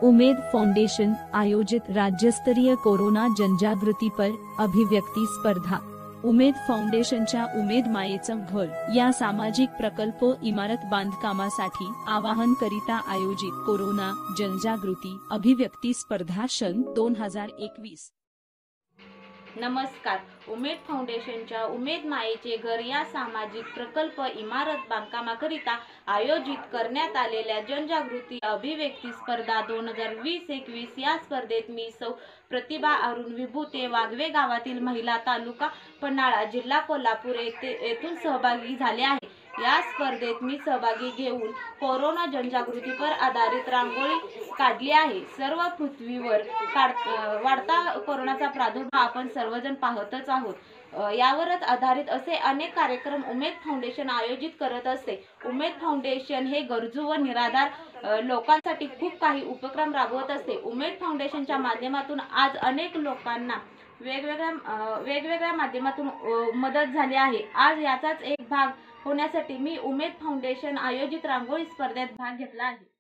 उमेद foundation आयोजित राज्यस्तरीय corona जनजागृती पर अभिव्यक्ती स्पर्धा। उमेद फाउंडेशनच्या उमेद मायेचं घर या सामाजिक प्रकल्प इमारत बांधकामासाठी आवाहन करिता आयोजित कोरोना जनजागृती अभिव्यक्ती स्पर्धा सन 2021। नमस्कार। उमेद फाउंडेशनच्या उमेद मायेचे घर या सामाजिक प्रकल्प इमारत बांधकामाकरिता आयोजित करण्यात आलेल्या जनजागृती अभिव्यक्ती स्पर्धा 2020-21 या स्पर्धेत मी सौ प्रतिभा अरुण विभूते वाघवे गावातील महिला, तालुका पन्हाळा, जिल्हा कोल्हापूर येथून सहभागी झाले आहे। या स्पर्धेत मी सहभागी घेऊन कोरोना जनजागृतीपर आधारित रांगोळी काढली आहे। सर्व पृथ्वीवर वाढता कोरोनाचा प्रादुर्भाव आपण सर्वजण पाहतच आहोत। यावरच आधारित असे अनेक कार्यक्रम उमेद फाउंडेशन आयोजित करत असते। उमेद फाउंडेशन हे गरजू व निराधार लोकांसाठी खूप काही उपक्रम राबवत असते। उमेद फाउंडेशनच्या माध्यमातून आज अनेक लोकांना वेगवेगळ्या माध्यमातून मदत झाली आहे। आज याचाच एक भाग होण्यासाठी मी उमेद फाउंडेशन आयोजित रांगोळी स्पर्धेत भाग घेतला आहे।